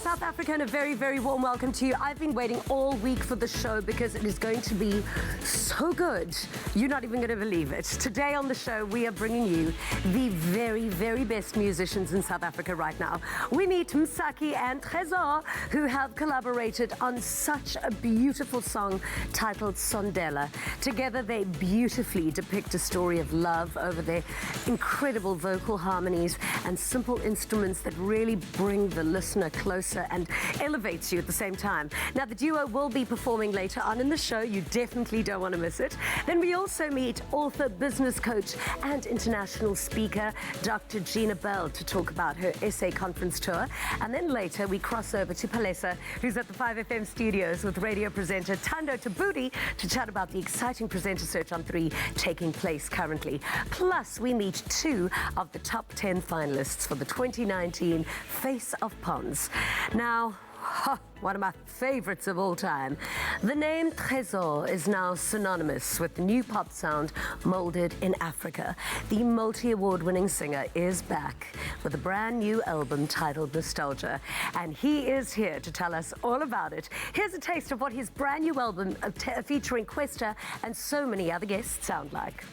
South Africa, and a very, very warm welcome to you. I've been waiting all week for the show because it is going to be so good. You're not even going to believe it. Today on the show, we are bringing you the very, very best musicians in South Africa right now. We meet Msaki and Tresor, who have collaborated on such a beautiful song titled Sondela. Together, they beautifully depict a story of love over their incredible vocal harmonies and simple instruments that really bring the listener closer and elevates you at the same time. Now, the duo will be performing later on in the show. You definitely don't want to miss it. Then we also meet author, business coach, and international speaker, Dr. Gina Bell, to talk about her essay conference tour. And then later, we cross over to Palesa, who's at the 5FM studios with radio presenter Tando Tabudi to chat about the exciting presenter search on 3 taking place currently. Plus, we meet 2 of the top 10 finalists for the 2019 Face of Ponds. Now, one of my favorites of all time. The name Tresor is now synonymous with the new pop sound molded in Africa. The multi-award winning singer is back with a brand new album titled Nostalgia, and he is here to tell us all about it. Here's a taste of what his brand new album featuring Questa and so many other guests sound like.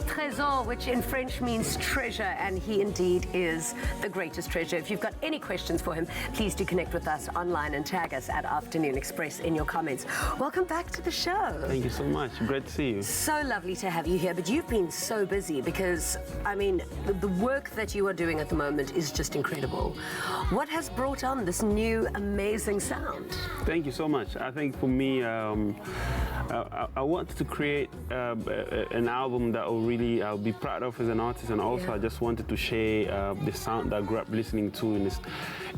Tresor, which in French means treasure, and he indeed is the greatest treasure. If you've got any questions for him, please do connect with us online and tag us at Afternoon Express in your comments. Welcome back to the show. Thank you so much. Great to see you. So lovely to have you here, but you've been so busy because, I mean, the work that you are doing at the moment is just incredible. What has brought on this new amazing sound? Thank you so much. I think for me, I wanted to create an album that I'll be proud of as an artist, and also I just wanted to share the sound that I grew up listening to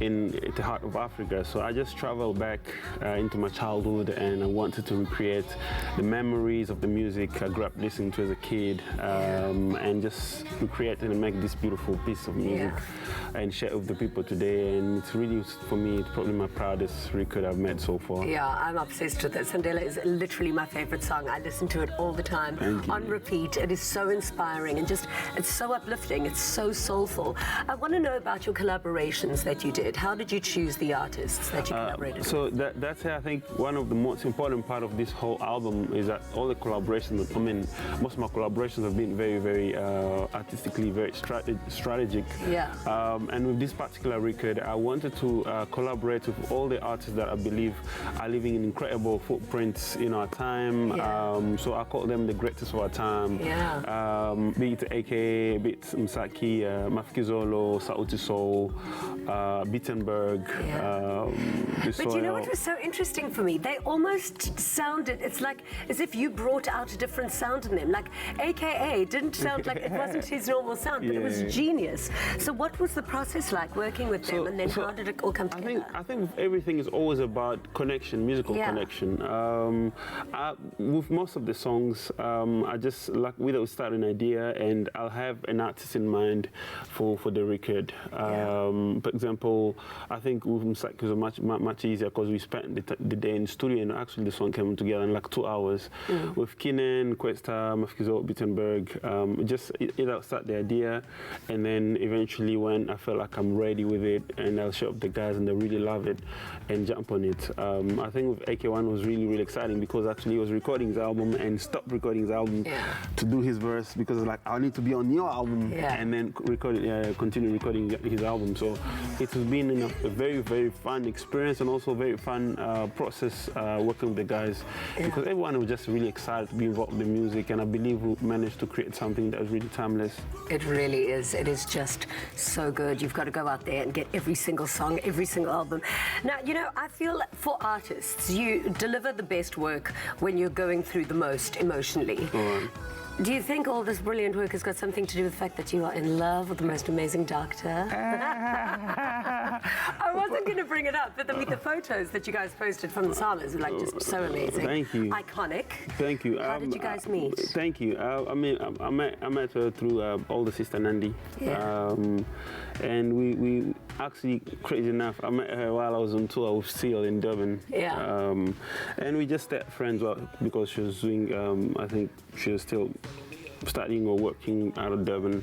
in the heart of Africa. So I just traveled back into my childhood, and I wanted to recreate the memories of the music I grew up listening to as a kid, and just recreate and make this beautiful piece of music and share it with the people today. And it's really, for me, it's probably my proudest record I've made so far. Yeah, I'm obsessed with it. Sondela is literally my favorite song. I listen to it all the time on repeat. It is so inspiring and just, it's so uplifting. It's so soulful. I want to know about your collaborations that you did. How did you choose the artists that you collaborated with? So that's, I think, one of the most important part of this whole album is that all the collaborations, I mean, most of my collaborations have been very, very artistically, very strategic. Yeah. And with this particular record, I wanted to collaborate with all the artists that I believe are leaving an incredible footprints in our time. So I call them the greatest of our time. Be it AKA, be it Msaki, Mafikizolo, Sauti Sol, Bittenberg. But you know what was so interesting for me? They almost sounded, it's like as if you brought out a different sound in them. Like AKA didn't sound like, it wasn't his normal sound, but it was genius. So what was the process like working with them, and then how did it all come together? I think everything is always about connection, musical connection. With most of the songs, I just like we start an idea, and I'll have an artist in mind for the record. For example, I think with Msaki it was much easier because we spent the day in the studio, and actually the song came together in like 2 hours. With Kinen, Questa, Mafikizolo, Bittenberg, it'll start the idea, and then eventually when I felt like I'm ready with it, and I'll show up the guys and they really love it and jump on it. I think with AK1 was really, really exciting because actually he was recording his album and stopped recording his album to do his verse because like I need to be on your album and then continue recording his album. So it has been a very, very fun experience and also very fun process working with the guys because everyone was just really excited to be involved in the music, and I believe we managed to create something that is really timeless. It really is. It is just so good. You've got to go out there and get every single song, every single album. Now, you know, I feel for artists, you deliver the best work when you're going through the most emotionally. Do you think all this brilliant work has got something to do with the fact that you are in love with the most amazing doctor? I wasn't going to bring it up, but I mean, the photos that you guys posted from the Samas were like just so amazing. Thank you. Iconic. Thank you. How did you guys meet? Thank you. I mean, I met her through older sister Nandi. And we actually, crazy enough, I met her while I was on tour with Seal in Durban. And we just stayed friends because she was doing, I think she was still studying or working out of Durban.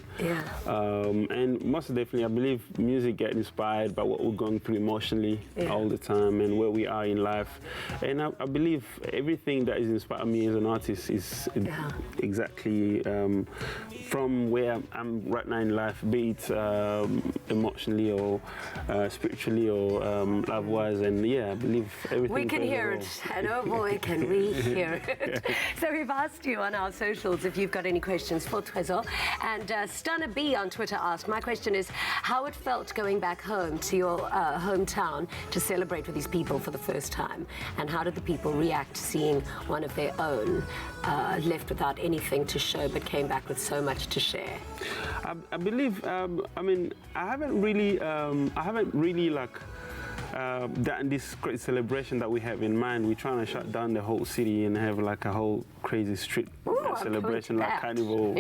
And most definitely, I believe music gets inspired by what we're going through emotionally all the time and where we are in life. And I believe everything that has inspired me as an artist is exactly from where I'm right now in life, be it emotionally or spiritually or love-wise. And I believe everything. We can hear it, and oh boy, can we hear it. So we've asked you on our socials if you've got any questions for Twezo. And Stunner B on Twitter asked, my question is how it felt going back home to your hometown to celebrate with these people for the first time, and how did the people react seeing one of their own left without anything to show but came back with so much to share? I believe, I mean, I haven't really like done this great celebration that we have in mind. We're trying to shut down the whole city and have like a whole crazy street celebration, like carnival.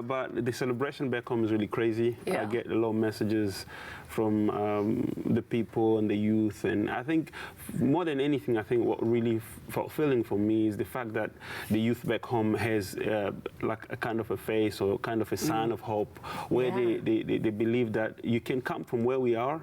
But the celebration back home is really crazy. I get a lot of messages from the people and the youth, and I think more than anything, I think what really fulfilling for me is the fact that the youth back home has like a kind of a face or kind of a sign of hope, where they believe that you can come from where we are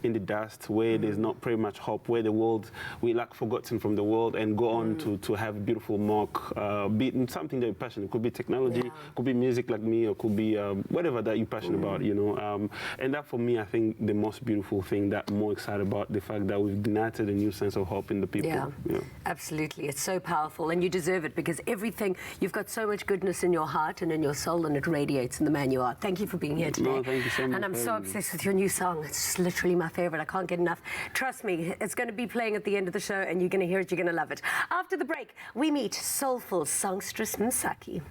in the dust, where there's not pretty much hope, where the world, we like forgotten from the world, and go on to have a beautiful mark, be it something that you're passionate. It could be technology, could be music like me, or could be whatever that you're passionate about, you know. And that for me, I think the most beautiful thing that I'm more excited about, the fact that we've ignited a new sense of hope in the people. You know? Absolutely. It's so powerful, and you deserve it because everything, you've got so much goodness in your heart and in your soul, and it radiates in the man you are. Thank you for being here today. No, thank you so much. And I'm so obsessed with your new song. It's literally my favorite. I can't get enough. Trust me, it's going to be playing at the end of the show, and you're going to hear it, you're going to love it. After the break, we meet soulful songstress Msaki.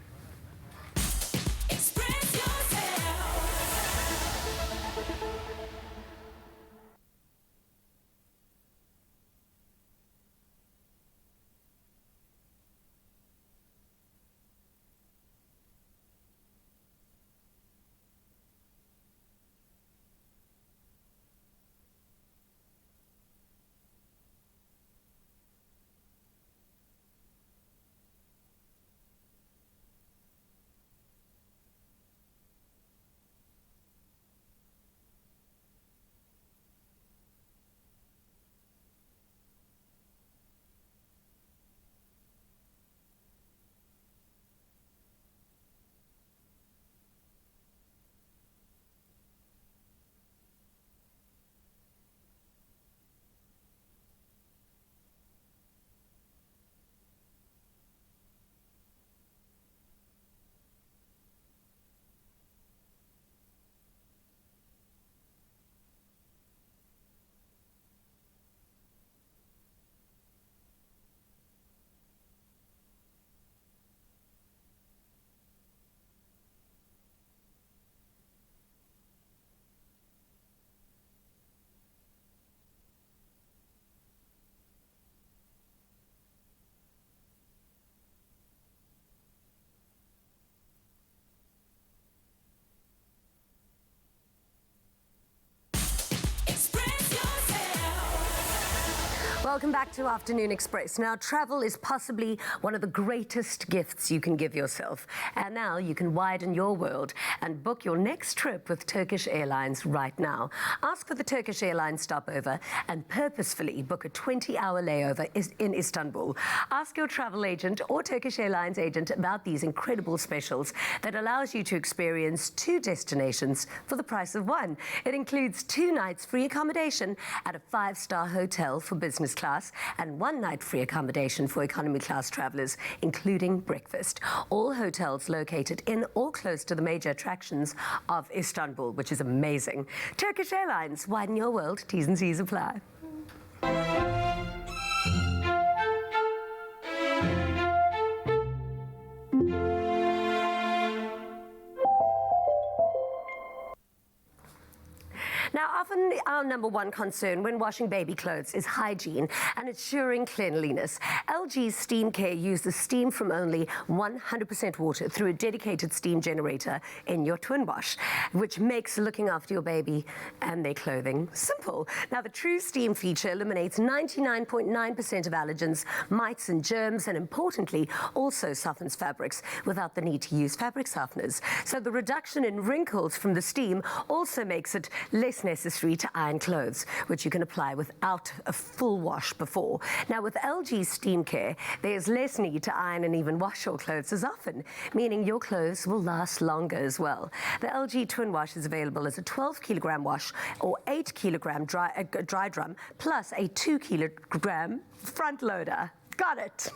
Welcome back to Afternoon Express. Now, travel is possibly one of the greatest gifts you can give yourself. And now you can widen your world and book your next trip with Turkish Airlines right now. Ask for the Turkish Airlines stopover and purposefully book a 20-hour layover in Istanbul. Ask your travel agent or Turkish Airlines agent about these incredible specials that allows you to experience 2 destinations for the price of 1. It includes 2 nights free accommodation at a 5-star hotel for business class and 1 night free accommodation for economy class travelers, including breakfast. All hotels located in or close to the major attractions of Istanbul, which is amazing. Turkish Airlines, widen your world. T's and C's apply. Now, often our number one concern when washing baby clothes is hygiene and ensuring cleanliness. LG's Steam Care uses steam from only 100% water through a dedicated steam generator in your twin wash, which makes looking after your baby and their clothing simple. Now, the True Steam feature eliminates 99.9% of allergens, mites and germs, and importantly, also softens fabrics without the need to use fabric softeners. So the reduction in wrinkles from the steam also makes it less necessary to iron clothes, which you can apply without a full wash before. Now, with LG Steam Care, there's less need to iron and even wash your clothes as often, meaning your clothes will last longer as well. The LG Twin Wash is available as a 12-kilogram wash or 8-kilogram dry drum, plus a 2-kilogram front loader. Got it.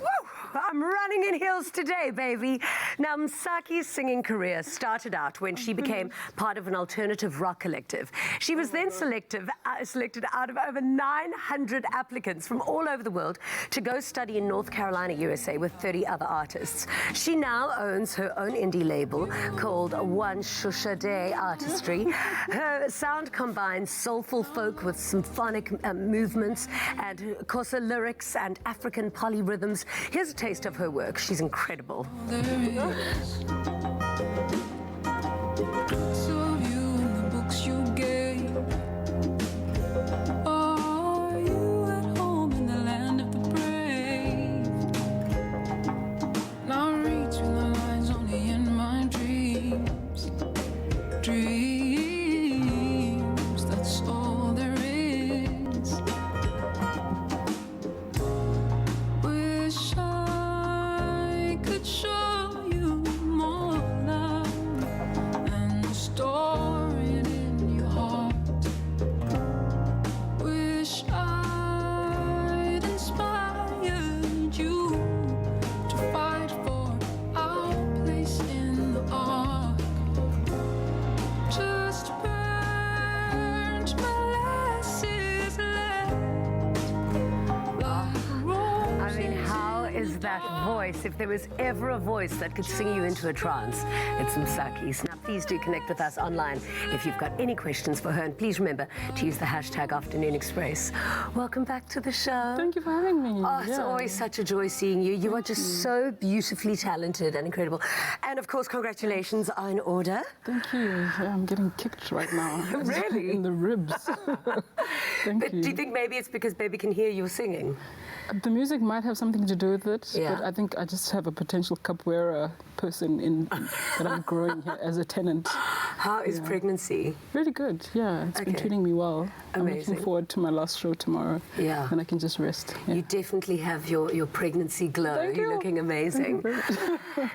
Woo! I'm running in heels today, baby. Now, Msaki's singing career started out when she became part of an alternative rock collective. She was then selected out of over 900 applicants from all over the world to go study in North Carolina, USA, with 30 other artists. She now owns her own indie label called One Shusha Day Artistry. Her sound combines soulful folk with symphonic movements and, of course, her lyrics and African polyrhythms. Here's a taste of her work. She's incredible. That voice, if there was ever a voice that could sing you into a trance, it's Msaki's. Now, please do connect with us online if you've got any questions for her, and please remember to use the hashtag Afternoon Express. Welcome back to the show. Thank you for having me. Oh, it's always such a joy seeing you. You are just so beautifully talented and incredible. And of course, congratulations are in order. Thank you. Yeah, I'm getting kicked right now. Really? In the ribs. Thank you. Do you think maybe it's because baby can hear you singing? The music might have something to do with it, yeah. But I think I just have a potential capoeira person that I'm growing here as a tenant. How is pregnancy? Really good, yeah. It's been treating me well. Amazing. I'm looking forward to my last show tomorrow. Yeah. And I can just rest. Yeah. You definitely have your pregnancy glow. Thank You're you. looking amazing.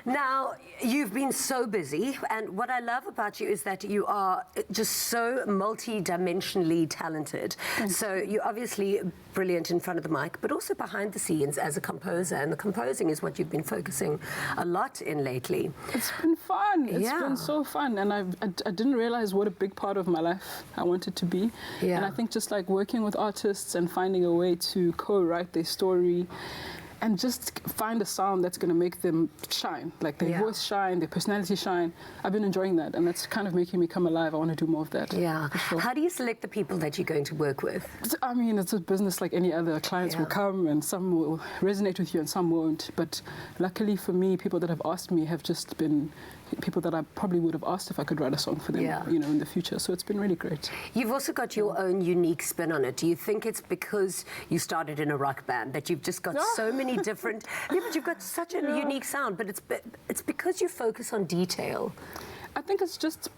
Now, you've been so busy, and what I love about you is that you are just so multi-dimensionally talented. So you're obviously brilliant in front of the mic, but also behind the scenes as a composer, and the composing is what you've been focusing a lot in lately. It's been fun. It's been so fun, and I didn't realize what a big part of my life I wanted to be. Yeah. And I think just like working with artists and finding a way to co-write their story and just find a sound that's going to make them shine, like their voice shine, their personality shine. I've been enjoying that, and that's kind of making me come alive. I want to do more of that. Yeah. Sure. How do you select the people that you're going to work with? I mean, it's a business like any other. Clients will come, and some will resonate with you, and some won't. But luckily for me, people that have asked me have just been people that I probably would have asked if I could write a song for them, in the future. So it's been really great. You've also got your own unique spin on it. Do you think it's because you started in a rock band that you've just got so many different... but you've got such a unique sound, but it's because you focus on detail. I think it's just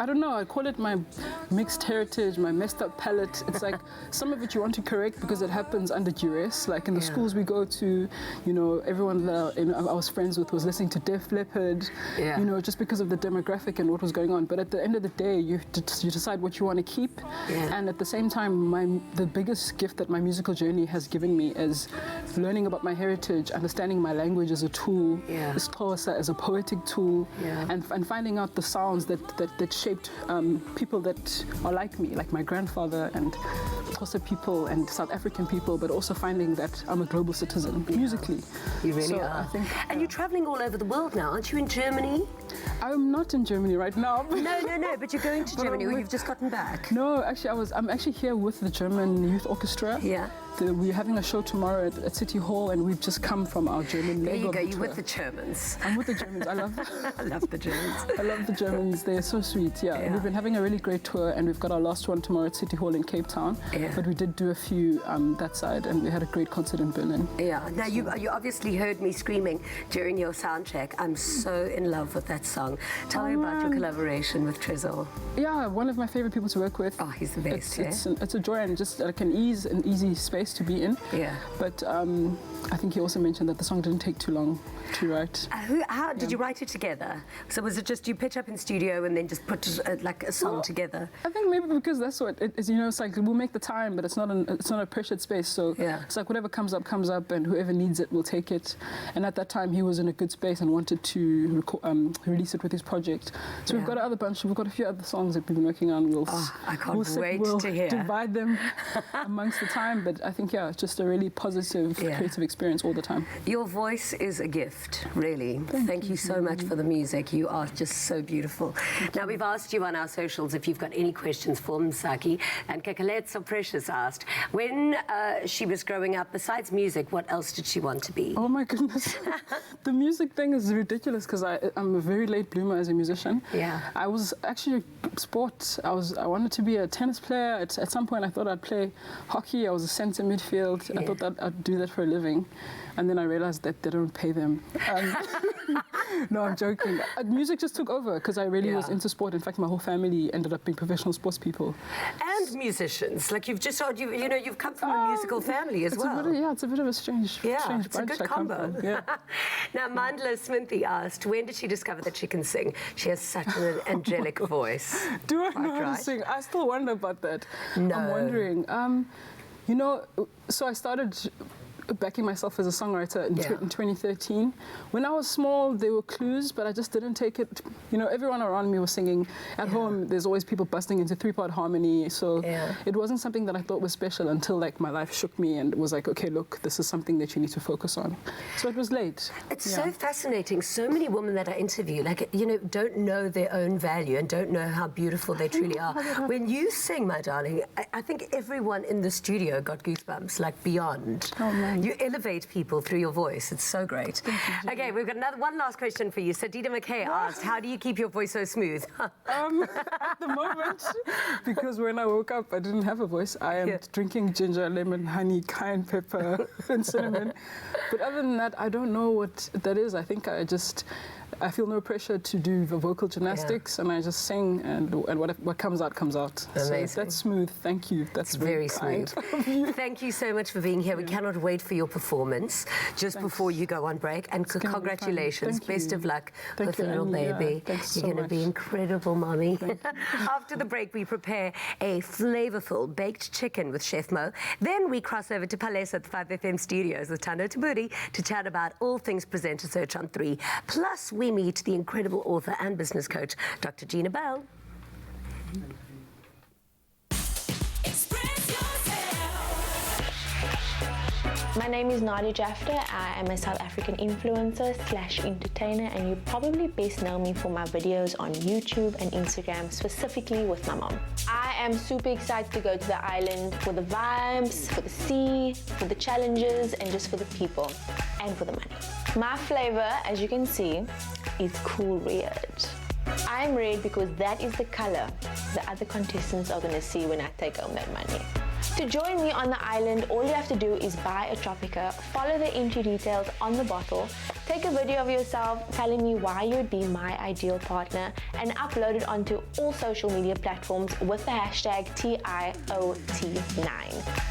I don't know, I call it my mixed heritage, my messed up palette. It's like some of it you want to correct because it happens under duress. Like in the schools we go to, everyone that I was friends with was listening to Def Leppard, just because of the demographic and what was going on. But at the end of the day, you decide what you want to keep. Yeah. And at the same time, the biggest gift that my musical journey has given me is learning about my heritage, understanding my language as a tool, Xhosa as a poetic tool, and finding out the sounds that shaped people that are like me, like my grandfather and Xhosa people and South African people, but also finding that I'm a global citizen musically. You really are. I think, and you're traveling all over the world now, aren't you? In Germany? I'm not in Germany right now. No, but you're going to Germany, or you've just gotten back. No, actually, I'm actually here with the German Youth Orchestra. Yeah. We're having a show tomorrow at City Hall, and we've just come from our German leg of the tour. There you go, you're with the Germans. I'm with the Germans. I love the Germans. I love the Germans. They're so sweet, We've been having a really great tour, and we've got our last one tomorrow at City Hall in Cape Town. Yeah. But we did do a few that side, and we had a great concert in Berlin. Yeah. Now, you obviously heard me screaming during your sound check. I'm so in love with that song. Tell me about your collaboration with Tresor. Yeah, one of my favorite people to work with. Oh, he's the best. It's a joy and just like an easy space to be in. Yeah. But I think he also mentioned that the song didn't take too long to write. How did you write it together? So was it just you pitch up in studio and then just put like a song together? I think maybe because that's what it is. It's like we'll make the time, but it's not a pressured space. So it's like whatever comes up, and whoever needs it will take it. And at that time, he was in a good space and wanted to release it with his project. So we've got we've got a few other songs that we've been working on. I can't wait to hear. Divide them amongst the time, but I think it's just a really positive creative experience all the time. Your voice is a gift, really. Thank you so much for the music. You are just so beautiful. Now, we've asked you on our socials if you've got any questions for Msaki, and Kakaletso Precious asked, when she was growing up, besides music, what else did she want to be? Oh my goodness. The music thing is ridiculous because I'm a very late bloomer as a musician. Yeah. I was actually sport. I wanted to be a tennis player. At some point, I thought I'd play hockey. I was a centre midfield. I thought that I'd do that for a living. And then I realized that they don't pay them. No, I'm joking. Music just took over because I really was into sport. In fact, my whole family ended up being professional sports people. And musicians. Like you've just, you've come from a musical family as well. It's a bit of a strange bunch. It's a good combo. Now, Mandla Smithy asked, when did she discover that she can sing? She has such an angelic voice. Do I know how to sing? I still wonder about that. No. I'm wondering. So I started backing myself as a songwriter in 2013. When I was small, there were clues, but I just didn't take it. Everyone around me was singing. At home, there's always people busting into 3-part harmony. So it wasn't something that I thought was special until my life shook me and was like, okay, look, this is something that you need to focus on. So it was late. It's so fascinating. So many women that I interview, don't know their own value and don't know how beautiful they truly are. When you sing, my darling, I think everyone in the studio got goosebumps, like beyond. Oh, man. You elevate people through your voice. It's so great. Okay, we've got one last question for you. Sadida McKay asked, how do you keep your voice so smooth? At the moment, because when I woke up, I didn't have a voice. I am drinking ginger, lemon, honey, cayenne pepper, and cinnamon. But other than that, I don't know what that is. I think I feel no pressure to do the vocal gymnastics, and I just sing, and what comes out, comes out. Amazing. So that's smooth. Thank you. That's very smooth. Thank you so much for being here. We cannot wait for your performance just before you go on break. And congratulations. Best of luck with the little baby. You're going to be incredible, Mommy. After the break, we prepare a flavorful baked chicken with Chef Mo. Then we cross over to Palesa at the 5FM studios with Tando Taburi to chat about all things Presenter Search on 3. Plus, we meet the incredible author and business coach, Dr. Gina Bell. My name is Nadia Jafta. I am a South African influencer / entertainer, and you probably best know me for my videos on YouTube and Instagram, specifically with my mom. I am super excited to go to the island for the vibes, for the sea, for the challenges, and just for the people, and for the money. My flavor, as you can see, is cool red. I am red because that is the color the other contestants are going to see when I take home that money. To join me on the island, all you have to do is buy a Tropica, follow the entry details on the bottle, take a video of yourself telling me why you would be my ideal partner, and upload it onto all social media platforms with the hashtag TIOT9.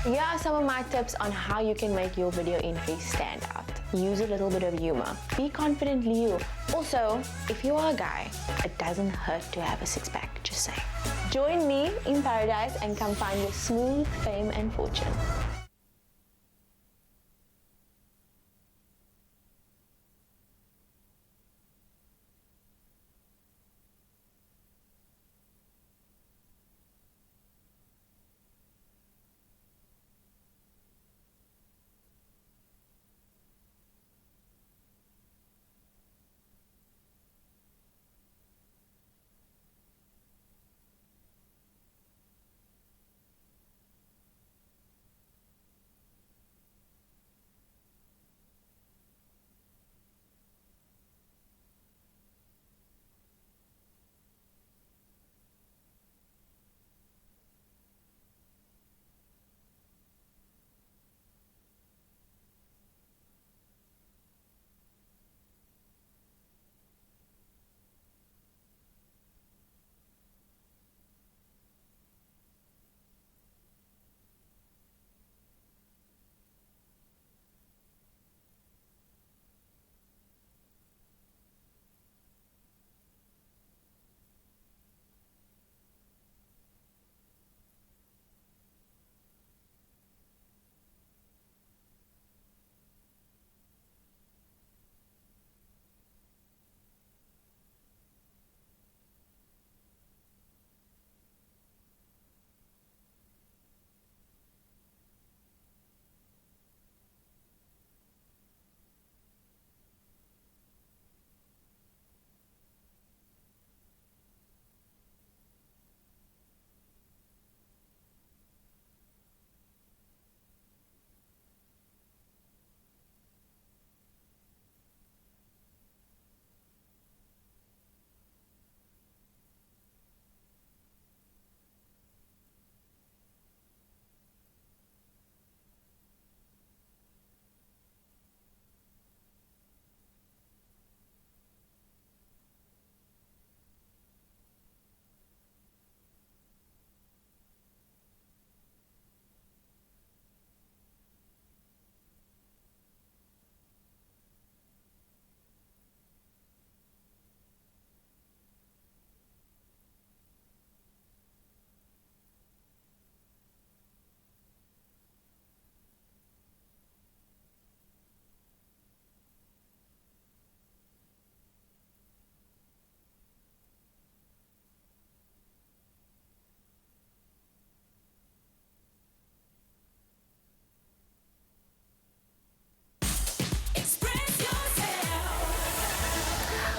Here are some of my tips on how you can make your video entry stand out. Use a little bit of humor. Be confidently you. Also, if you are a guy, it doesn't hurt to have a six-pack, just saying. Join me in paradise and come find your smooth fame and fortune.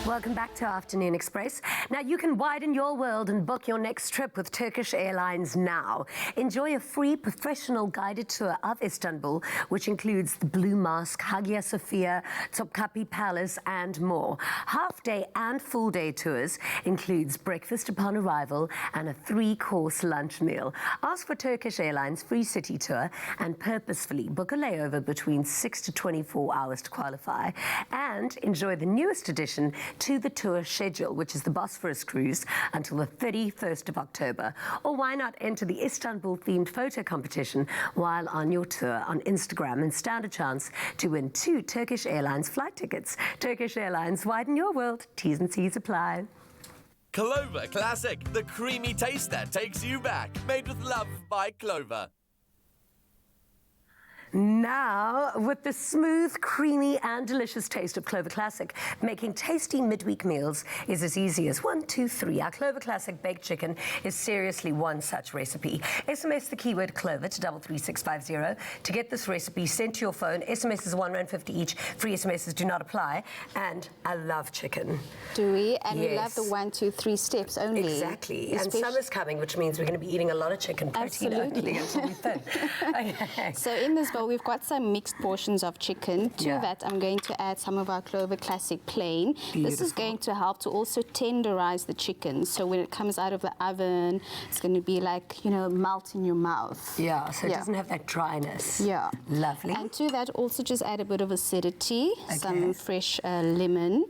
Welcome back to Afternoon Express. Now you can widen your world and book your next trip with Turkish Airlines now. Enjoy a free professional guided tour of Istanbul, which includes the Blue Mosque, Hagia Sophia, Topkapi Palace, and more. Half-day and full-day tours includes breakfast upon arrival and a 3-course lunch meal. Ask for Turkish Airlines free city tour and purposefully book a layover between 6 to 24 hours to qualify. And enjoy the newest addition to the tour schedule, which is the Bosphorus cruise until the 31st of October. Or why not enter the Istanbul-themed photo competition while on your tour on Instagram and stand a chance to win 2 Turkish Airlines flight tickets. Turkish Airlines, widen your world. T's and C's apply. Clover Classic, the creamy taste that takes you back. Made with love by Clover. Now, with the smooth, creamy, and delicious taste of Clover Classic, making tasty midweek meals is as easy as 1, 2, 3. Our Clover Classic baked chicken is seriously one such recipe. SMS the keyword Clover to 33650 to get this recipe sent to your phone. SMS is R1.50 each. Free SMSs do not apply. And I love chicken. Do we? And we Yes. love the 1, 2, 3 steps only. Exactly. And summer's coming, which means we're going to be eating a lot of chicken, protein only, until we're thin. Okay. So in this bowl, we've got some mixed portions of chicken. To Yeah. that, I'm going to add some of our Clover Classic plain. This is Beautiful. going to help to also tenderize the chicken. So when it comes out of the oven, it's going to be like, you know, melt in your mouth. Yeah, so it Yeah. doesn't have that dryness. Yeah. Lovely. And to that, also just add a bit of acidity, some fresh lemon.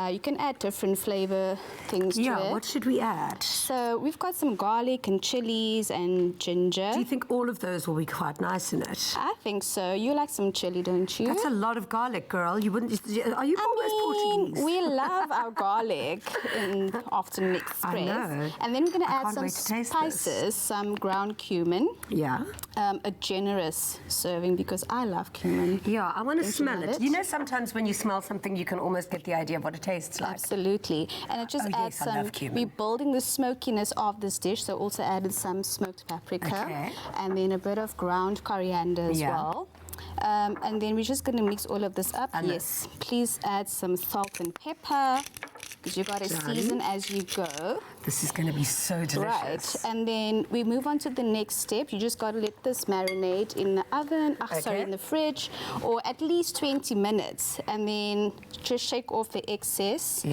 You can add different flavor things to Yeah, it. what should we add? So we've got some garlic and chilies and ginger. Do you think all of those will be quite nice in it? I think so. You like some chili, don't you? That's a lot of garlic, girl. You wouldn't. Are you almost Portuguese? We love our garlic in often mixed I spreads. know. And then we're going to I add can't some wait to taste spices, this. some ground cumin, Yeah. a generous serving because I love cumin. Yeah, I want to Don't you smell love it. it? You know, sometimes when you smell something, you can almost get the idea of what it tastes like. Absolutely. And it just Oh, adds yes, I love some, cumin. we're building the smokiness of this dish, so also added some smoked paprika Okay. and then a bit of ground coriander as Yeah. well. And then we're just going to mix all of this up. And yes, please add some salt and pepper because you've got to Done. season as you go. This is going to be so delicious. Right, and then we move on to the next step. You just got to let this marinate in the oven, sorry, in the fridge, or at least 20 minutes. And then just shake off the excess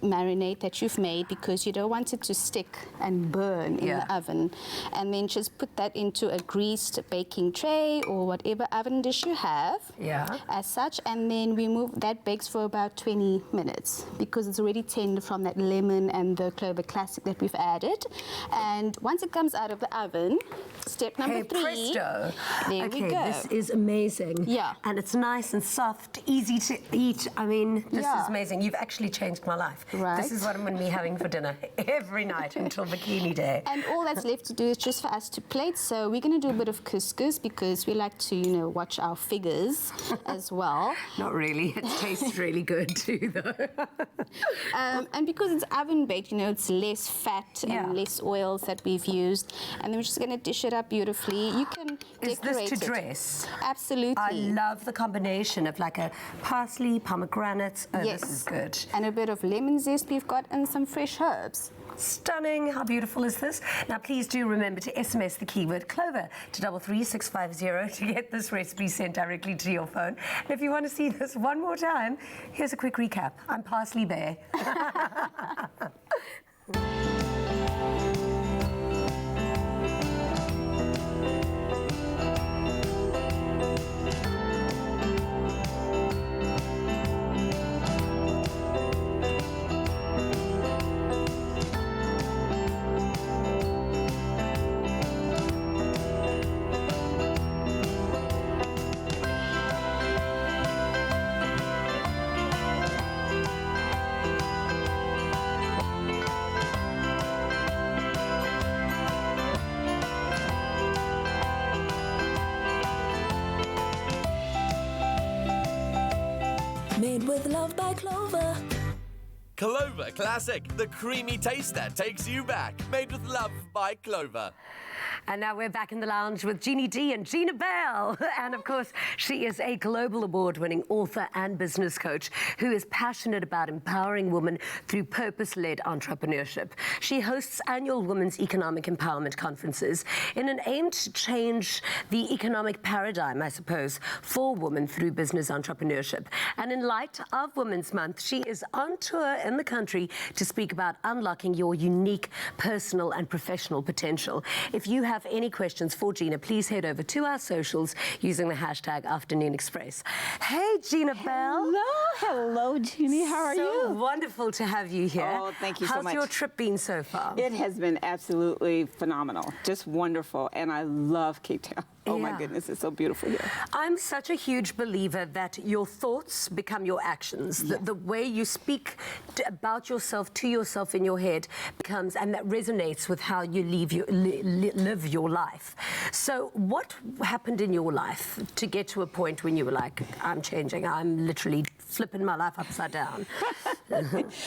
marinade that you've made because you don't want it to stick and burn in the oven. And then just put that into a greased baking tray or whatever oven dish you have as such. And then we move, that bakes for about 20 minutes because it's already tender from that lemon and the Clover Classic that we've added. And once it comes out of the oven, step number 3. Presto. There we go. This is amazing. Yeah. And it's nice and soft, easy to eat. I mean, this Yeah. is amazing. You've actually changed my life. Right. This is what I'm going to be having for dinner every night until Bikini Day. And all that's left to do is just for us to plate. So we're going to do a bit of couscous because we like to, you know, watch our figures as well. Not really. It tastes really good too, though. And because it's oven baked, you know, it's less fat and less oils that we've used. And then we're just going to dish it up beautifully. You can Is decorate this to it. dress? Absolutely. I love the combination of like a parsley, pomegranates. Oh, yes. this is good. And a bit of lemon zest we've got and some fresh herbs. Stunning. How beautiful is this? Now, please do remember to SMS the keyword Clover to 33650 to get this recipe sent directly to your phone. And if you want to see this one more time, here's a quick recap. I'm Parsley Bear. Made with love by Clover. Clover Classic, the creamy taste that takes you back. Made with love by Clover. And now we're back in the lounge with Jeannie D and Gina Bell. And of course, she is a global award-winning author and business coach who is passionate about empowering women through purpose-led entrepreneurship. She hosts annual Women's Economic Empowerment Conferences in an aim to change the economic paradigm, I suppose, for women through business entrepreneurship. And in light of Women's Month, she is on tour in the country to speak about unlocking your unique personal and professional potential. If you have any questions for Gina, please head over to our socials using the hashtag Afternoon Express. Hey, Gina Bell. Hello, Jeannie. How are So you? wonderful to have you here. Oh, thank you so How's much. your trip been so far? It has been absolutely phenomenal, just wonderful, and I love Cape Town. Oh my goodness, it's so beautiful here. I'm such a huge believer that your thoughts become your actions. Yes. The way you speak about yourself to yourself in your head becomes, and that resonates with how you live your life. So what happened in your life to get to a point when you were like, I'm changing, I'm literally flipping my life upside down?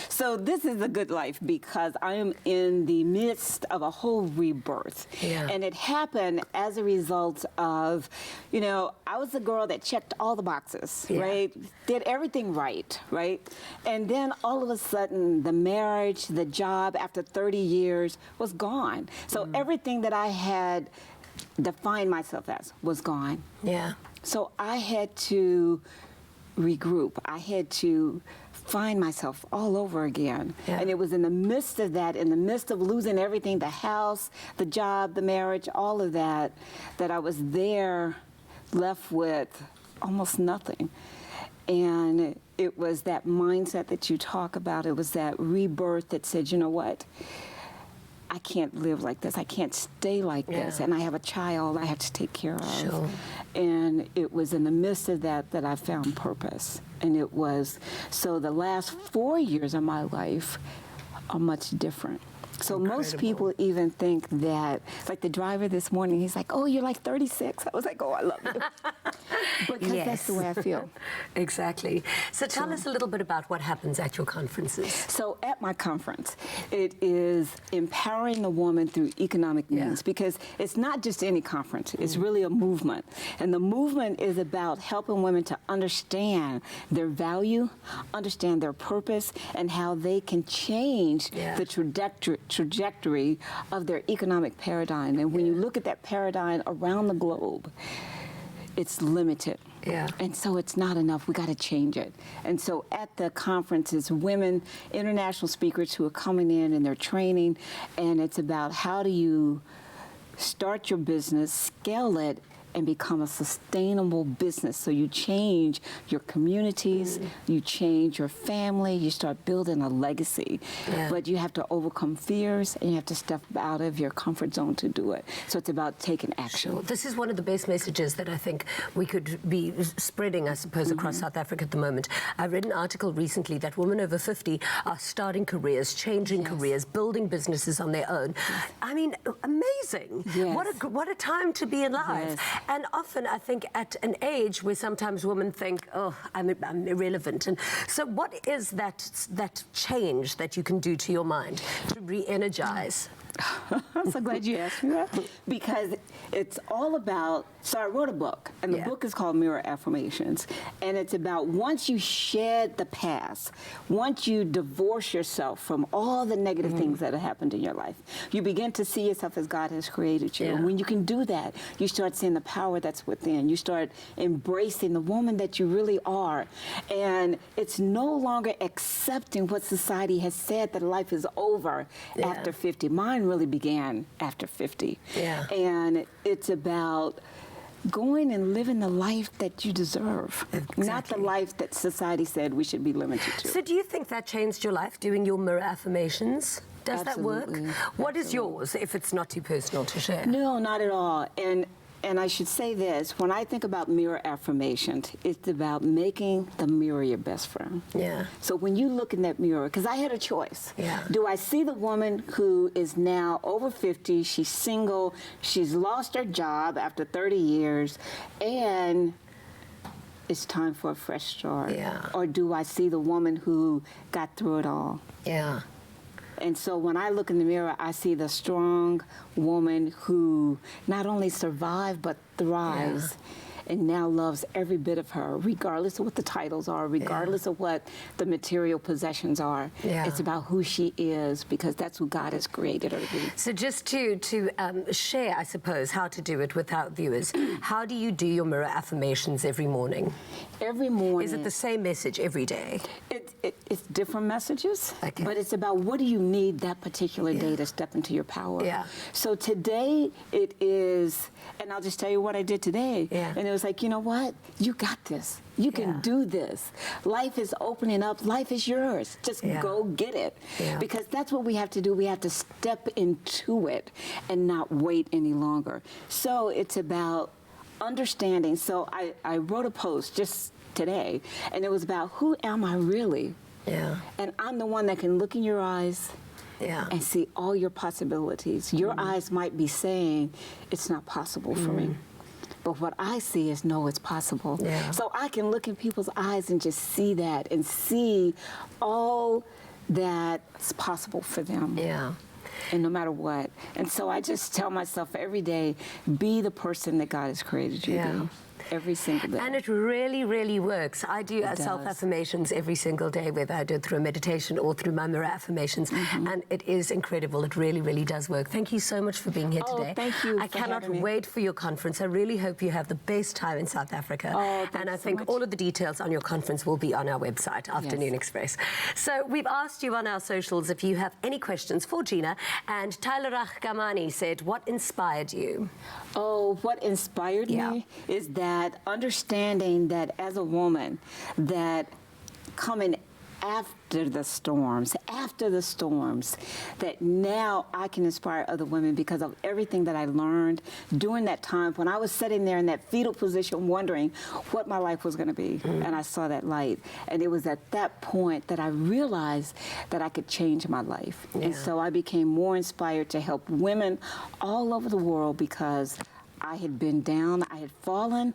So this is a good life because I am in the midst of a whole rebirth. Yeah. And it happened as a result of, you know, I was the girl that checked all the boxes, right? Did everything right? And then all of a sudden, the marriage, the job after 30 years was gone. So everything that I had defined myself as was gone. Yeah. So I had to regroup. I had to find myself all over again. Yeah. And it was in the midst of that, in the midst of losing everything, the house, the job, the marriage, all of that, that I was there left with almost nothing. And it was that mindset that you talk about. It was that rebirth that said, you know what? I can't live like this. I can't stay like this. And I have a child I have to take care of. Sure. And it was in the midst of that that I found purpose. And it was, so the last 4 years of my life are much different. So most people even think that, like the driver this morning, he's like, oh, you're like 36. I was like, oh, I love you. Because that's the way I feel. Exactly. So tell us a little bit about what happens at your conferences. So at my conference, it is empowering the woman through economic means, because it's not just any conference, it's really a movement. And the movement is about helping women to understand their value, understand their purpose, and how they can change the trajectory of their economic paradigm. And when you look at that paradigm around the globe, it's limited. Yeah. And so it's not enough. We got to change it. And so at the conferences, women, international speakers who are coming in and they're training, and it's about how do you start your business, scale it, and become a sustainable business. So you change your communities, you change your family, you start building a legacy. But you have to overcome fears and you have to step out of your comfort zone to do it. So it's about taking action. Sure. This is one of the best messages that I think we could be spreading, I suppose, across South Africa at the moment. I read an article recently that women over 50 are starting careers, changing careers, building businesses on their own. I mean, amazing. What a time to be alive. And often I think at an age where sometimes women think, oh, I'm irrelevant. And so what is that change that you can do to your mind to re-energize? I'm so glad you asked me that, because it's all about, so I wrote a book, and the book is called Mirror Affirmations, and it's about once you shed the past, once you divorce yourself from all the negative things that have happened in your life, you begin to see yourself as God has created you. And when you can do that, you start seeing the power that's within. You start embracing the woman that you really are, and it's no longer accepting what society has said that life is over after 50. Mine really began after 50. And it's about going and living the life that you deserve, not the life that society said we should be limited to. So do you think that changed your life, doing your mirror affirmations? Does that work? What is yours, if it's not too personal to share? No, not at all. And I should say this, when I think about mirror affirmations, it's about making the mirror your best friend. So when you look in that mirror, because I had a choice. Do I see the woman who is now over 50, she's single, she's lost her job after 30 years, and it's time for a fresh start? Or do I see the woman who got through it all? And so when I look in the mirror, I see the strong woman who not only survived, but thrives. And now loves every bit of her, regardless of what the titles are, regardless of what the material possessions are. It's about who she is, because that's who God has created her to be. So just to share, I suppose, how to do it with our viewers, how do you do your mirror affirmations every morning? Every morning. Is it the same message every day? It's different messages, but it's about what do you need that particular day to step into your power. So today it is, and I'll just tell you what I did today. And it was like, you know what? You got this. You can do this. Life is opening up. Life is yours. Just go get it. Because that's what we have to do. We have to step into it and not wait any longer. So it's about understanding. So I wrote a post just today, and it was about who am I really? Yeah. And I'm the one that can look in your eyes and see all your possibilities. Your eyes might be saying, it's not possible for me. But what I see is, no, it's possible. Yeah. So I can look in people's eyes and just see that and see all that's possible for them. Yeah. And no matter what. And so I just tell myself every day, be the person that God has created you to be. Every single day. And it really, really works. I do does. self-affirmations every single day, whether I do it through a meditation or through my mirror affirmations. And it is incredible. It really, really does work. Thank you so much for being here today. Thank you. I cannot wait for your conference. I really hope you have the best time in South Africa. And I think all of the details on your conference will be on our website, Afternoon Express. So we've asked you on our socials if you have any questions for Gina. And Tyler Rachgamani said, what inspired you? Oh, what inspired me is that understanding that as a woman, that coming after the storms, that now I can inspire other women because of everything that I learned during that time when I was sitting there in that fetal position wondering what my life was going to be. And I saw that light. And it was at that point that I realized that I could change my life. And so I became more inspired to help women all over the world because I had been down, I had fallen,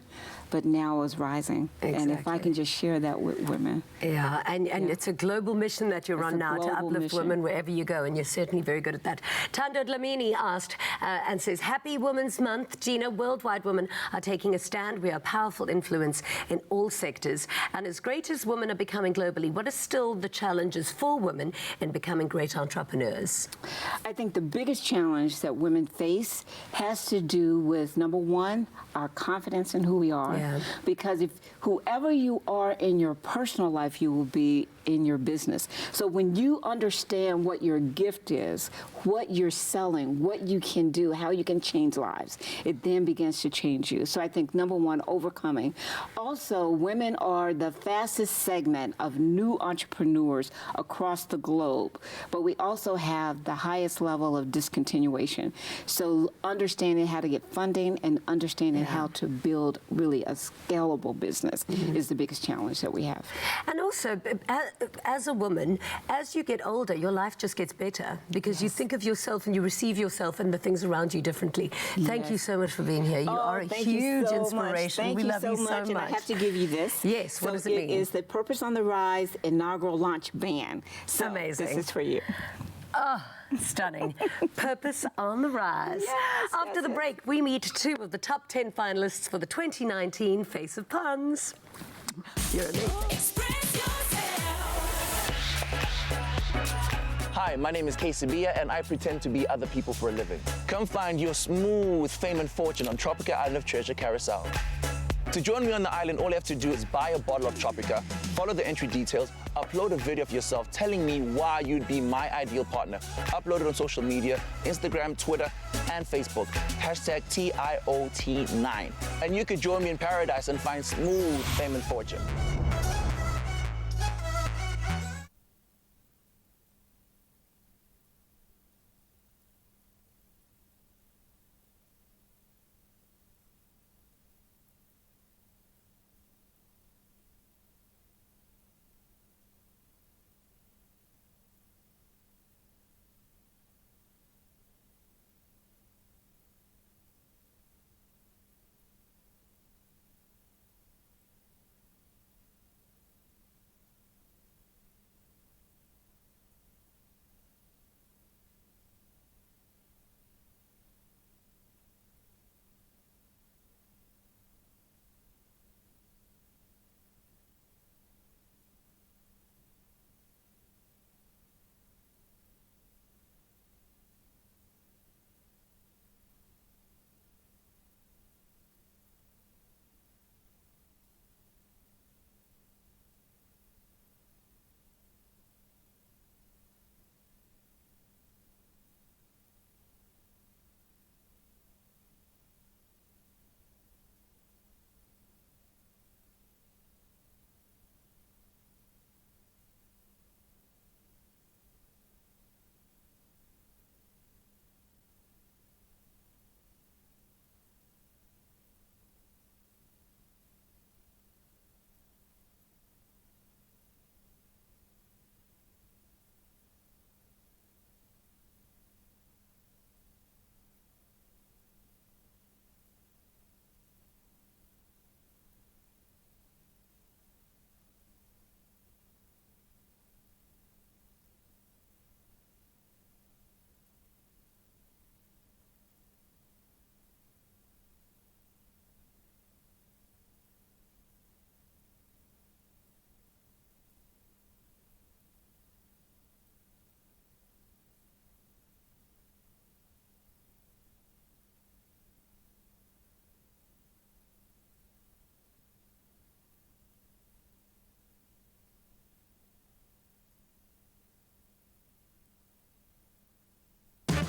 but now I was rising. And if I can just share that with women. Yeah, and it's a global mission that you're on now to uplift women wherever you go, and you're certainly very good at that. Tando Dlamini asked and says, Happy Women's Month. Gina, worldwide women are taking a stand. We are a powerful influence in all sectors. And as great as women are becoming globally, what are still the challenges for women in becoming great entrepreneurs? I think the biggest challenge that women face has to do with, number one, our confidence in who we are. Because if whoever you are in your personal life, you will be in your business. So when you understand what your gift is, what you're selling, what you can do, how you can change lives, it then begins to change you. So I think, number one, overcoming. Also, women are the fastest segment of new entrepreneurs across the globe, but we also have the highest level of discontinuation. So understanding how to get funding and understanding how to build really a scalable business is the biggest challenge that we have. And also, as a woman, as you get older, your life just gets better because you think of yourself and you receive yourself and the things around you differently. Thank you so much for being here. You are a huge inspiration. We love you so much. And I have to give you this. Yes, what does it mean? It is the Purpose on the Rise inaugural launch band. So amazing. This is for you. Oh, stunning. Purpose on the Rise. After the break, we meet two of the top 10 finalists for the 2019 Face of Puns. You're amazing. Hi, my name is Kesabia, and I pretend to be other people for a living. Come find your smooth fame and fortune on Tropica Island of Treasure Carousel. To join me on the island, all you have to do is buy a bottle of Tropica, follow the entry details, upload a video of yourself telling me why you'd be my ideal partner. Upload it on social media, Instagram, Twitter, and Facebook. Hashtag TIOT9. And you could join me in paradise and find smooth fame and fortune.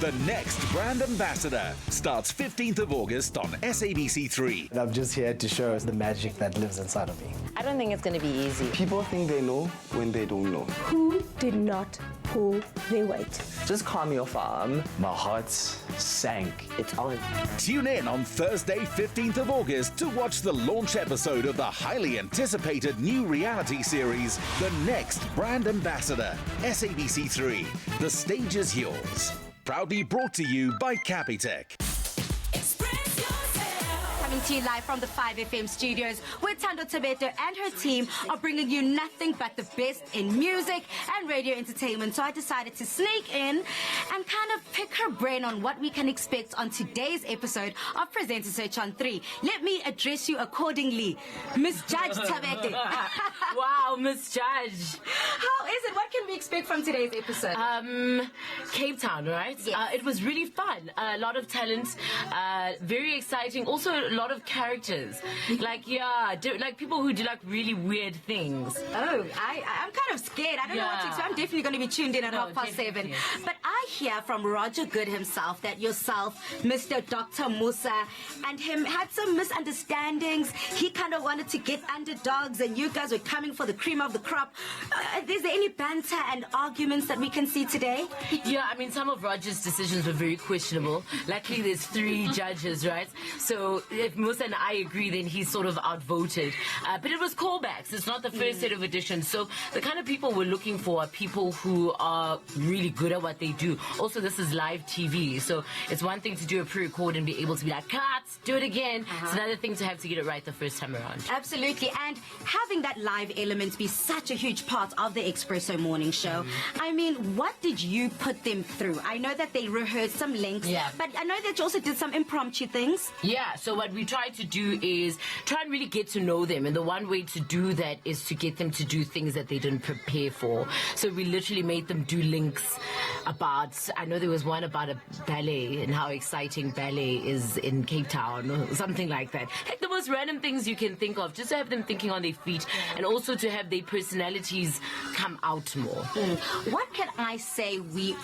The Next Brand Ambassador starts 15th of August on SABC3. I'm just here to show the magic that lives inside of me. I don't think it's going to be easy. People think they know when they don't know. Who did not pull their weight? Just calm your farm. My heart sank. It's on. Tune in on Thursday, 15th of August to watch the launch episode of the highly anticipated new reality series, The Next Brand Ambassador, SABC3. The stage is yours. Proudly brought to you by Capitec. Coming to you live from the 5FM studios, where Thando Tabeto and her team are bringing you nothing but the best in music and radio entertainment. So I decided to sneak in and kind of pick her brain on what we can expect on today's episode of Presenter Search on 3. Let me address you accordingly, Miss Judge Tabete. Wow, Miss Judge. How is it? What can we expect from today's episode? Cape Town, right? Yes. It was really fun. A lot of talent, very exciting. Also, a lot of characters. Like people who do like really weird things. Oh, I'm kind of scared. I don't know what to expect. I'm definitely going to be tuned in at 7:30. But I hear from Roger Good himself that yourself, Mr. Dr. Musa, and him had some misunderstandings. He kind of wanted to get underdogs, and you guys were coming for the cream of the crop. Is there any banter and arguments that we can see today? Yeah, I mean, some of Roger's decisions were very questionable. Luckily, there's 3 judges, right? So if Musa and I agree, then he's sort of outvoted. But it was callbacks. It's not the first set of auditions. So the kind of people we're looking for are people who are really good at what they do. Also, this is live TV. So it's one thing to do a pre-record and be able to be like, cut, do it again. It's another thing to have to get it right the first time around. Absolutely. And having that live element be such a huge part of the Expresso Morning Show. I mean, what did you put them through? I know that they rehearsed some links, but I know that you also did some impromptu things. Yeah, so what we try to do is try and really get to know them. And the one way to do that is to get them to do things that they didn't prepare for. So we literally made them do links about, I know there was one about a ballet and how exciting ballet is in Cape Town or something like that. Like the most random things you can think of, just to have them thinking on their feet and also to have their personalities come out more. What can I say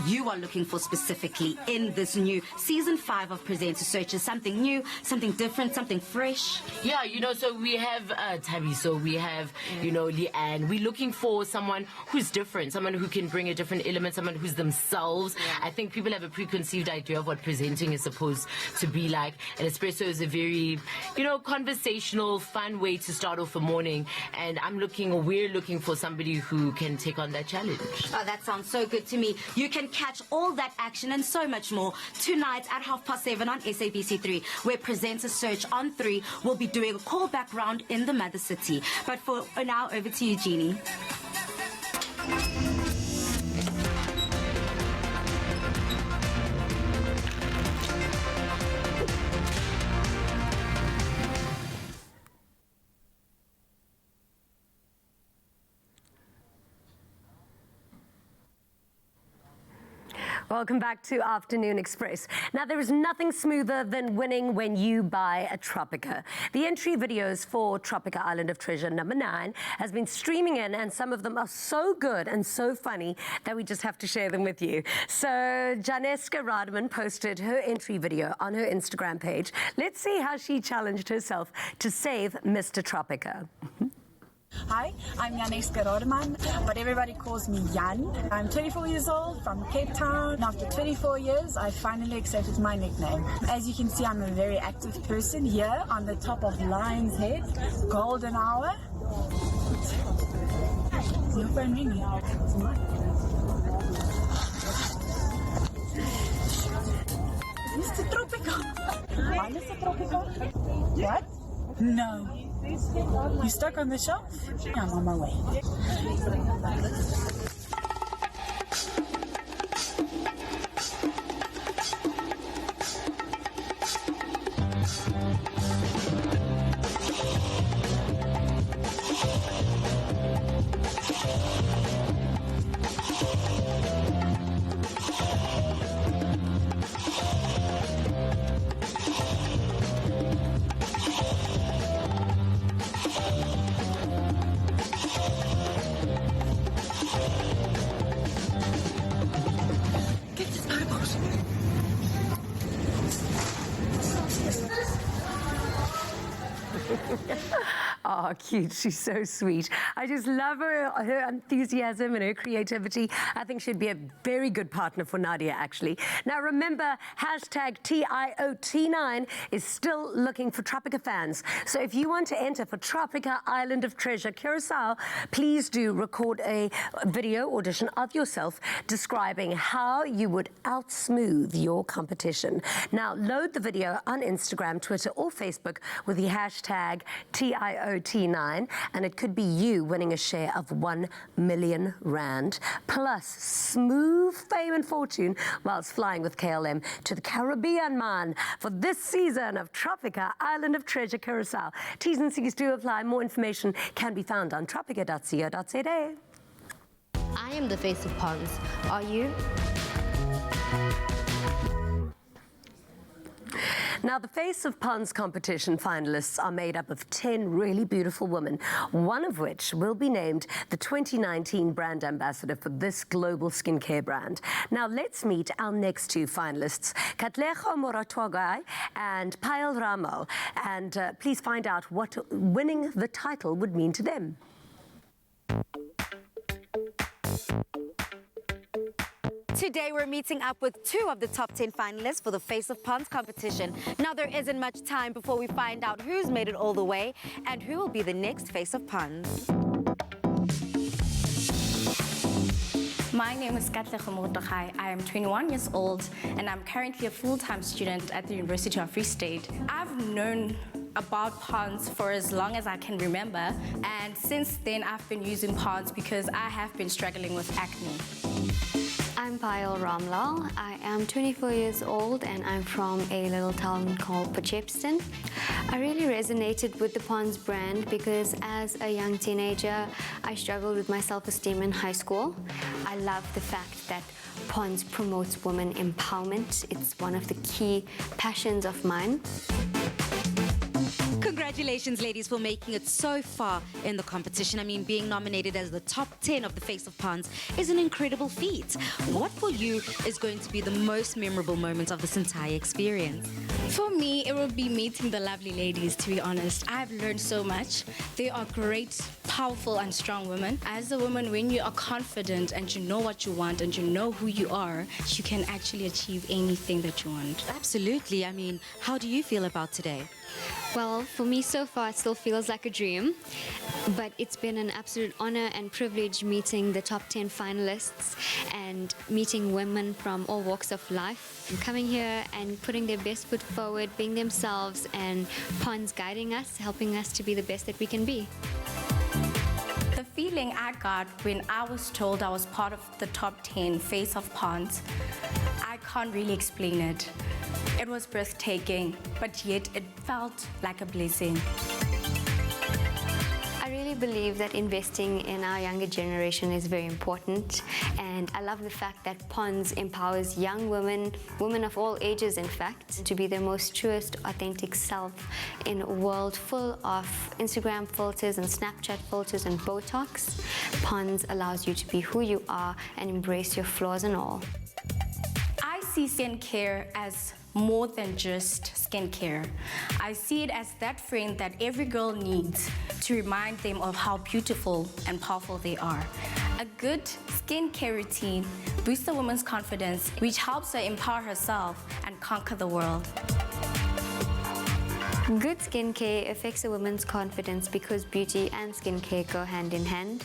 you are looking for specifically in this new season 5 of Presenter Search? Is something new, something different, something fresh? Yeah, so we have Tabi, so we have, Leanne. We're looking for someone who's different, someone who can bring a different element, someone who's themselves. I think people have a preconceived idea of what presenting is supposed to be like. And Espresso is a very, conversational, fun way to start off a morning. And we're looking for somebody who can take on that challenge. Oh, that sounds so good to me. You can catch all that action and so much more tonight at 7:30 on SABC3, where Presenter Search on 3 will be doing a callback round in the Mother City. But for now, over to you, Jeannie. Welcome back to Afternoon Express. Now, there is nothing smoother than winning when you buy a Tropica. The entry videos for Tropica Island of Treasure number 9 has been streaming in, and some of them are so good and so funny that we just have to share them with you. So, Janeska Rademan posted her entry video on her Instagram page. Let's see how she challenged herself to save Mr. Tropica. Hi, I'm Janeska Rodeman, but everybody calls me Jan. I'm 24 years old from Cape Town. After 24 years, I finally accepted my nickname. As you can see, I'm a very active person here on the top of Lion's Head, Golden Hour. Is your phone ringing? Mr. Tropica. Hi, Mr. Tropica. What? No. You stuck on the shelf? I'm on my way. Oh, cute. She's so sweet. I just love her enthusiasm and her creativity. I think she'd be a very good partner for Nadia, actually. Now, remember, hashtag TIOT9 is still looking for Tropica fans. So if you want to enter for Tropica Island of Treasure Curacao, please do record a video audition of yourself describing how you would outsmooth your competition. Now, load the video on Instagram, Twitter, or Facebook with the hashtag TIOT9, and it could be you winning a share of 1 million rand, plus smooth fame and fortune whilst flying with KLM to the Caribbean, man, for this season of Tropica Island of Treasure Curacao. T's and C's do apply. More information can be found on tropica.co.za. I am the face of Ponds. Are you? Now, the Face of Ponds competition finalists are made up of 10 really beautiful women, one of which will be named the 2019 brand ambassador for this global skincare brand. Now, let's meet our next two finalists, Katlego Moratwagai and Payal Ramal, and please find out what winning the title would mean to them. Today we're meeting up with two of the top 10 finalists for the Face of Ponds competition. Now there isn't much time before we find out who's made it all the way and who will be the next Face of Ponds. My name is Katlego Moratwagai. I am 21 years old and I'm currently a full-time student at the University of Free State. I've known about Ponds for as long as I can remember, and since then I've been using Ponds because I have been struggling with acne. I'm Payal Ramlal. I am 24 years old and I'm from a little town called Potchefstroom. I really resonated with the Ponds brand because as a young teenager, I struggled with my self-esteem in high school. I love the fact that Ponds promotes women empowerment. It's one of the key passions of mine. Congratulations, ladies, for making it so far in the competition. I mean, being nominated as the top 10 of the Face of Ponds is an incredible feat. What for you is going to be the most memorable moment of this entire experience? For me, it will be meeting the lovely ladies, to be honest. I've learned so much. They are great, powerful and strong women. As a woman, when you are confident and you know what you want and you know who you are, you can actually achieve anything that you want. Absolutely. I mean, how do you feel about today? Well, for me so far, it still feels like a dream, but it's been an absolute honor and privilege meeting the top 10 finalists and meeting women from all walks of life, and coming here and putting their best foot forward, being themselves, and Ponds guiding us, helping us to be the best that we can be. The feeling I got when I was told I was part of the top 10 Face of Ponds, I can't really explain it. It was breathtaking, but yet it felt like a blessing. I really believe that investing in our younger generation is very important, and I love the fact that Ponds empowers young women, women of all ages in fact, to be their most truest, authentic self in a world full of Instagram filters and Snapchat filters and Botox. Ponds allows you to be who you are and embrace your flaws and all. I see skincare as more than just skincare. I see it as that friend that every girl needs to remind them of how beautiful and powerful they are. A good skincare routine boosts a woman's confidence, which helps her empower herself and conquer the world. Good skincare affects a woman's confidence because beauty and skincare go hand in hand.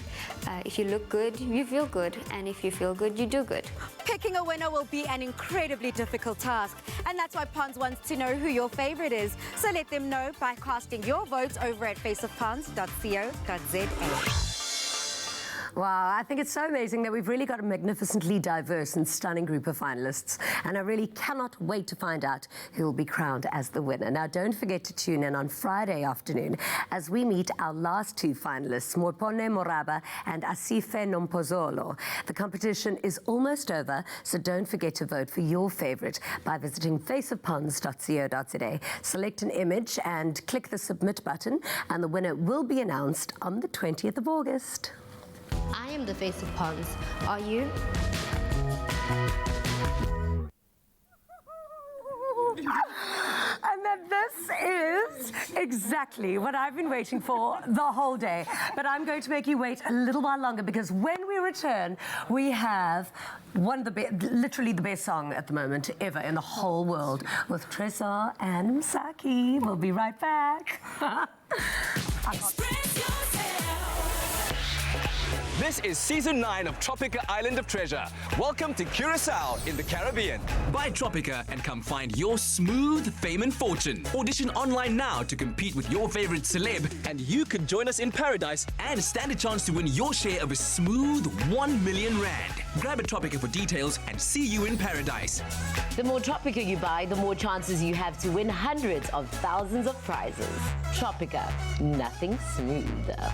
If you look good, you feel good, and if you feel good, you do good. Picking a winner will be an incredibly difficult task, and that's why Ponds wants to know who your favorite is. So let them know by casting your votes over at faceofponds.co.za. Wow, I think it's so amazing that we've really got a magnificently diverse and stunning group of finalists, and I really cannot wait to find out who will be crowned as the winner. Now, don't forget to tune in on Friday afternoon as we meet our last two finalists, Morpone Moraba and Asife Nompozolo. The competition is almost over, so don't forget to vote for your favorite by visiting faceofponds.co.za. Select an image and click the submit button, and the winner will be announced on the 20th of August. I am the Face of Ponds. Are you? And that this is exactly what I've been waiting for the whole day. But I'm going to make you wait a little while longer because when we return, we have one of literally the best song at the moment ever in the whole world with Tresor and Msaki. We'll be right back. This is Season 9 of Tropica Island of Treasure. Welcome to Curacao in the Caribbean. Buy Tropica and come find your smooth fame and fortune. Audition online now to compete with your favorite celeb, and you could join us in paradise and stand a chance to win your share of a smooth 1 million rand. Grab a Tropica for details and see you in paradise. The more Tropica you buy, the more chances you have to win hundreds of thousands of prizes. Tropica, nothing smoother.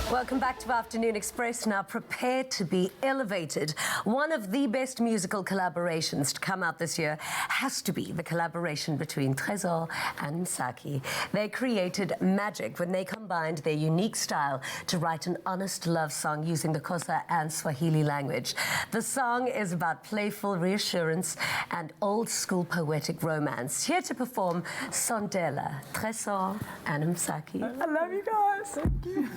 Welcome back to Afternoon Express. Now prepare to be elevated. One of the best musical collaborations to come out this year has to be the collaboration between Tresor and Msaki. They created magic when they combined their unique style to write an honest love song using the Xhosa and Swahili language. The song is about playful reassurance and old school poetic romance. Here to perform Sondela, Tresor and Msaki. I love you guys. Thank you.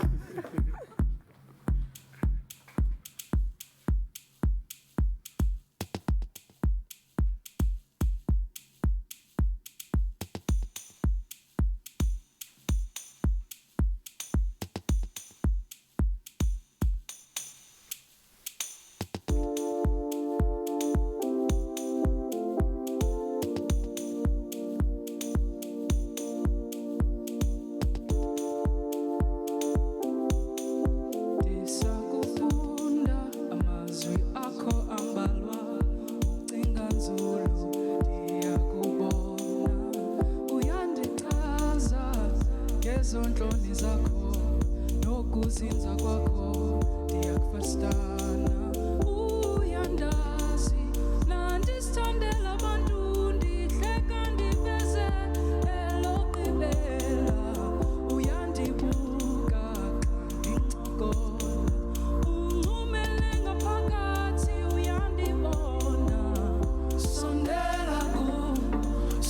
ezo ntloni zakho nokuzinza kwakho ndiyakufastana uyandazi nandisithandela abantu ndihleka ndiveze elogqibela uyandibuka ndincokola uncumele ngaphakathi uyandibona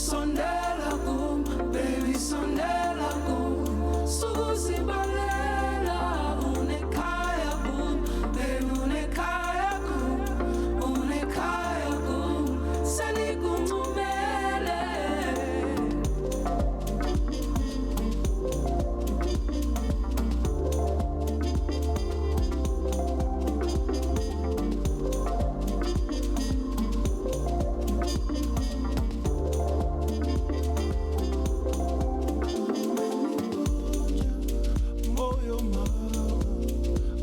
sondela kum baby sondela kum sukuzibalela unekhaya kum baby unekhaya kum senikuncumele moyo mama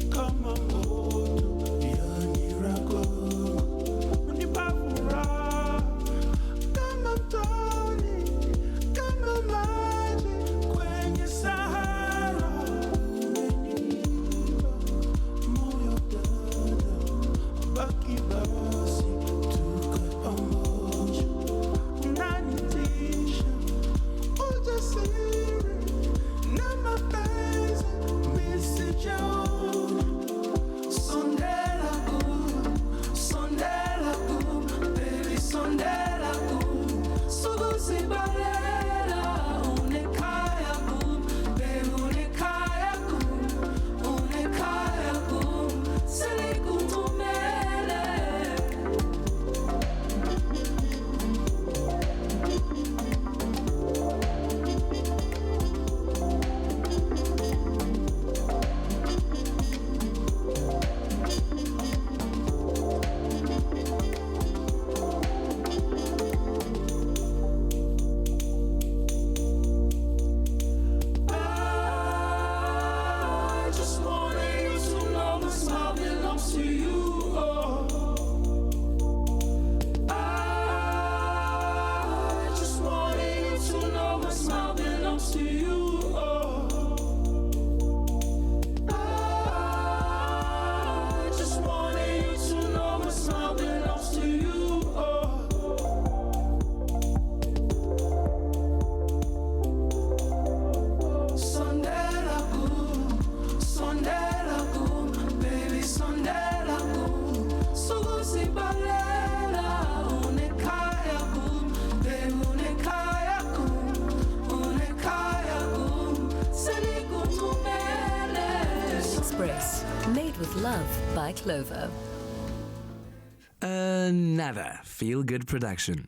kama moto yani rako unipa furaha kama mtoni kama maji kwenye Sahara umenipa moyo dada baki basi tukae pamoja unanitisha ujasiri na mapenzi misijaona sondela kum baby sondela kum sukuzibalela unekhaya kum baby unekhaya kum senikuncumele I just wanted you to know my smile belongs to you. I just wanted you to know my smile belongs to you. I just wanted you to know my smile belongs to you. Sondela kum, baby sondela kum, sukuzibalela unekhaya kum, baby unekhaya kum, senikuncumele. Express, made with love by Clover. Another feel-good production.